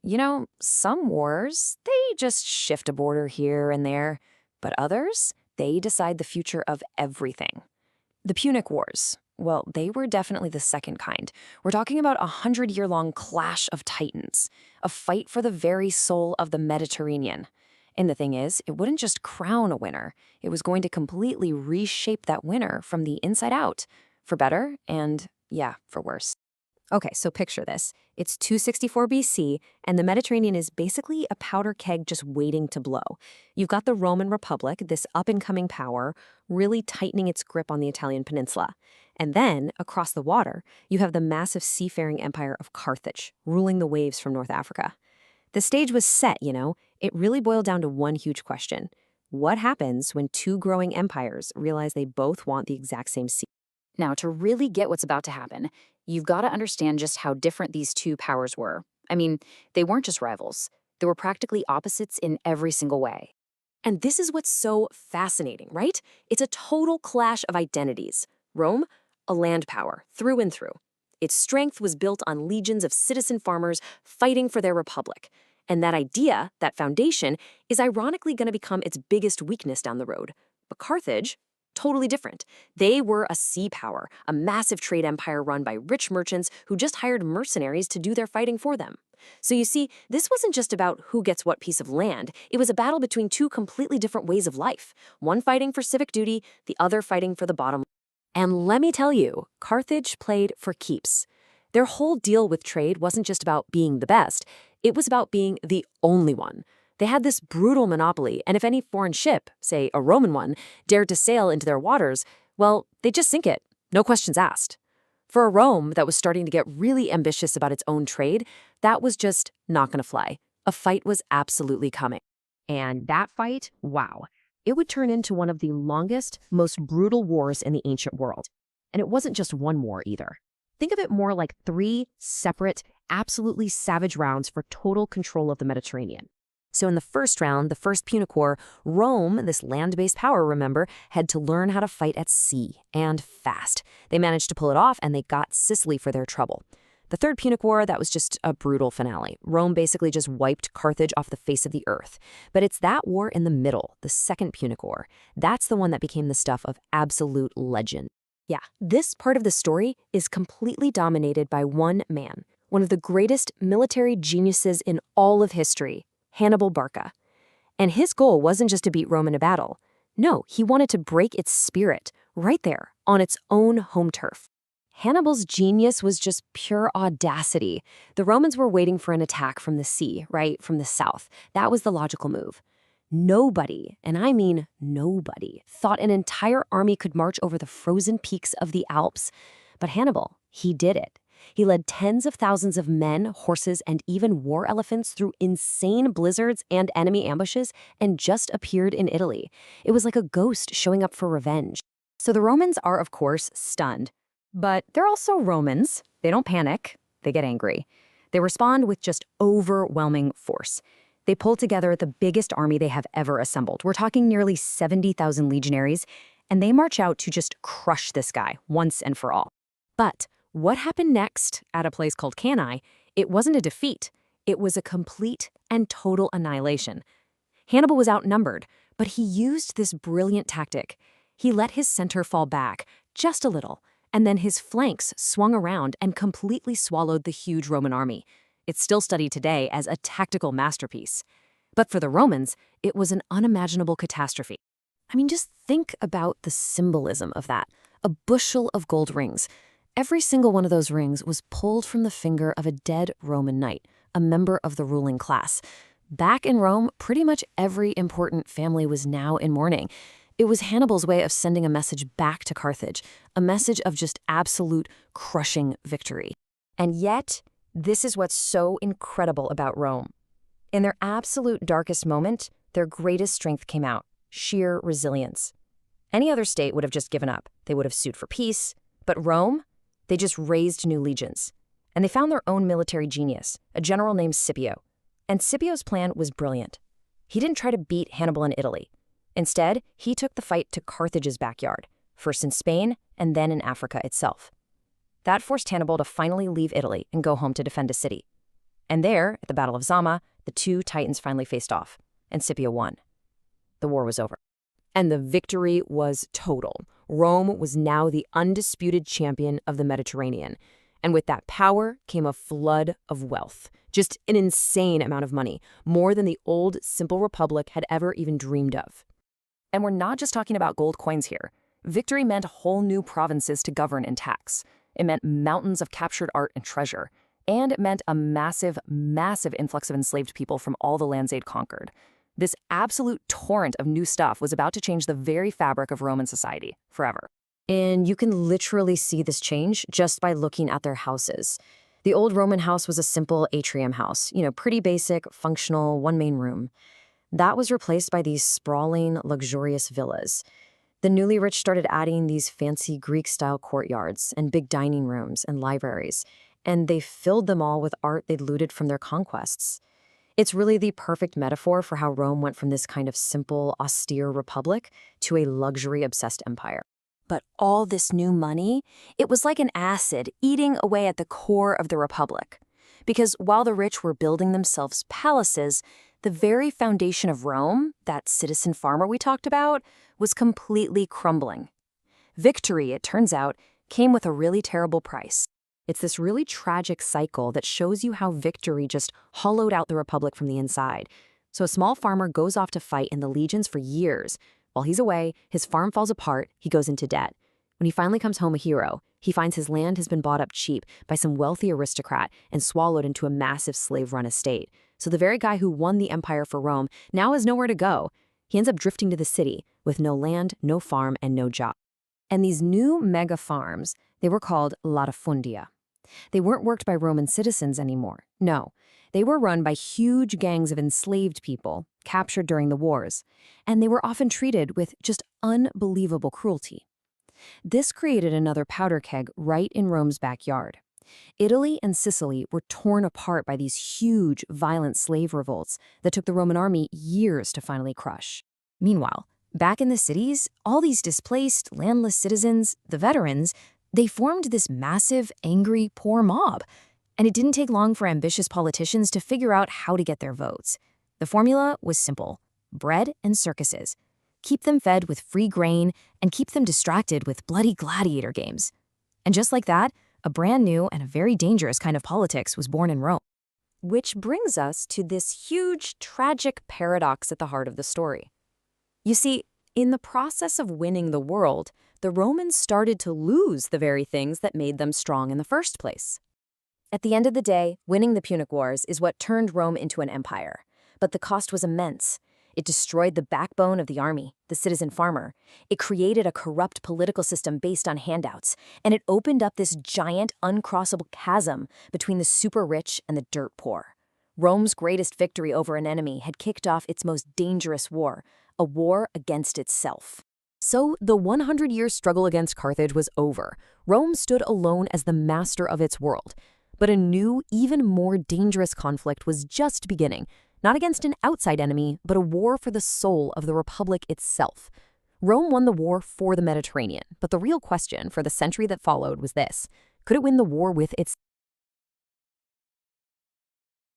Some wars, they just shift a border here and there, but others, they decide the future of everything. The Punic Wars, well, they were definitely the second kind. We're talking about a 100-year-long clash of titans, a fight for the very soul of the Mediterranean. And the thing is, it wouldn't just crown a winner, it was going to completely reshape that winner from the inside out, for better and, yeah, for worse. Okay, so picture this. It's 264 BC, and the Mediterranean is basically a powder keg just waiting to blow. You've got the Roman Republic, this up-and-coming power, really tightening its grip on the Italian peninsula. And then, across the water, you have the massive seafaring empire of Carthage, ruling the waves from North Africa. The stage was set. It really boiled down to one huge question. What happens when two growing empires realize they both want the exact same sea? Now, to really get what's about to happen, you've got to understand just how different these two powers were. I mean, they weren't just rivals. They were practically opposites in every single way. And this is what's so fascinating, right? It's a total clash of identities. Rome, a land power, through and through. Its strength was built on legions of citizen farmers fighting for their republic. And that idea, that foundation, is ironically going to become its biggest weakness down the road. But Carthage, totally different. They were a sea power, a massive trade empire run by rich merchants who just hired mercenaries to do their fighting for them. So you see, this wasn't just about who gets what piece of land. It was a battle between two completely different ways of life, one fighting for civic duty, the other fighting for the bottom. And let me tell you, Carthage played for keeps. Their whole deal with trade wasn't just about being the best, it was about being the only one. They had this brutal monopoly, and if any foreign ship, say a Roman one, dared to sail into their waters, well, they'd just sink it, no questions asked. For a Rome that was starting to get really ambitious about its own trade, that was just not going to fly. A fight was absolutely coming. And that fight, wow, it would turn into one of the longest, most brutal wars in the ancient world. And it wasn't just one war either. Think of it more like three separate, absolutely savage rounds for total control of the Mediterranean. So in the first round, the First Punic War, Rome, this land-based power, remember, had to learn how to fight at sea, and fast. They managed to pull it off, and they got Sicily for their trouble. The Third Punic War, that was just a brutal finale. Rome basically just wiped Carthage off the face of the earth. But it's that war in the middle, the Second Punic War. That's the one that became the stuff of absolute legend. Yeah, this part of the story is completely dominated by one man, one of the greatest military geniuses in all of history, Hannibal Barca. And his goal wasn't just to beat Rome in a battle. No, he wanted to break its spirit right there on its own home turf. Hannibal's genius was just pure audacity. The Romans were waiting for an attack from the sea, right, from the south. That was the logical move. Nobody, and I mean nobody, thought an entire army could march over the frozen peaks of the Alps. But Hannibal, he did it. He led tens of thousands of men, horses, and even war elephants through insane blizzards and enemy ambushes and just appeared in Italy. It was like a ghost showing up for revenge. So the Romans are, of course, stunned. But they're also Romans. They don't panic. They get angry. They respond with just overwhelming force. They pull together the biggest army they have ever assembled. We're talking nearly 70,000 legionaries, and they march out to just crush this guy once and for all. But what happened next at a place called Cannae, it wasn't a defeat. It was a complete and total annihilation. Hannibal was outnumbered, but he used this brilliant tactic. He let his center fall back just a little, and then his flanks swung around and completely swallowed the huge Roman army. It's still studied today as a tactical masterpiece. But for the Romans, it was an unimaginable catastrophe. I mean, just think about the symbolism of that. A bushel of gold rings. Every single one of those rings was pulled from the finger of a dead Roman knight, a member of the ruling class. Back in Rome, pretty much every important family was now in mourning. It was Hannibal's way of sending a message back to Carthage, a message of just absolute crushing victory. And yet, this is what's so incredible about Rome. In their absolute darkest moment, their greatest strength came out, sheer resilience. Any other state would have just given up. They would have sued for peace. But Rome, they just raised new legions. And they found their own military genius, a general named Scipio. And Scipio's plan was brilliant. He didn't try to beat Hannibal in Italy. Instead, he took the fight to Carthage's backyard, first in Spain and then in Africa itself. That forced Hannibal to finally leave Italy and go home to defend a city. And there, at the Battle of Zama, the two titans finally faced off, and Scipio won. The war was over. And the victory was total. Rome was now the undisputed champion of the Mediterranean. And with that power came a flood of wealth. Just an insane amount of money, more than the old, simple republic had ever even dreamed of. And we're not just talking about gold coins here. Victory meant whole new provinces to govern and tax. It meant mountains of captured art and treasure. And it meant a massive, massive influx of enslaved people from all the lands they'd conquered. This absolute torrent of new stuff was about to change the very fabric of Roman society forever. And you can literally see this change just by looking at their houses. The old Roman house was a simple atrium house, pretty basic, functional, one main room. That was replaced by these sprawling, luxurious villas. The newly rich started adding these fancy Greek-style courtyards and big dining rooms and libraries, and they filled them all with art they'd looted from their conquests. It's really the perfect metaphor for how Rome went from this kind of simple, austere republic to a luxury-obsessed empire. But all this new money, it was like an acid eating away at the core of the republic. Because while the rich were building themselves palaces, the very foundation of Rome, that citizen farmer we talked about, was completely crumbling. Victory, it turns out, came with a really terrible price. It's this really tragic cycle that shows you how victory just hollowed out the republic from the inside. So a small farmer goes off to fight in the legions for years. While he's away, his farm falls apart, he goes into debt. When he finally comes home a hero, he finds his land has been bought up cheap by some wealthy aristocrat and swallowed into a massive slave-run estate. So the very guy who won the empire for Rome now has nowhere to go. He ends up drifting to the city with no land, no farm, and no job. And these new mega farms, they were called latifundia. They weren't worked by Roman citizens anymore. No, they were run by huge gangs of enslaved people captured during the wars, and they were often treated with just unbelievable cruelty. This created another powder keg right in Rome's backyard. Italy and Sicily were torn apart by these huge, violent slave revolts that took the Roman army years to finally crush. Meanwhile, back in the cities, all these displaced, landless citizens, the veterans, they formed this massive, angry, poor mob. And it didn't take long for ambitious politicians to figure out how to get their votes. The formula was simple: bread and circuses. Keep them fed with free grain and keep them distracted with bloody gladiator games. And just like that, a brand new and a very dangerous kind of politics was born in Rome. Which brings us to this huge, tragic paradox at the heart of the story. You see, in the process of winning the world, the Romans started to lose the very things that made them strong in the first place. At the end of the day, winning the Punic Wars is what turned Rome into an empire. But the cost was immense. It destroyed the backbone of the army, the citizen farmer. It created a corrupt political system based on handouts, and it opened up this giant, uncrossable chasm between the super rich and the dirt poor. Rome's greatest victory over an enemy had kicked off its most dangerous war, a war against itself. So the 100-year struggle against Carthage was over. Rome stood alone as the master of its world. But a new, even more dangerous conflict was just beginning, not against an outside enemy, but a war for the soul of the Republic itself. Rome won the war for the Mediterranean, but the real question for the century that followed was this: could it win the war with its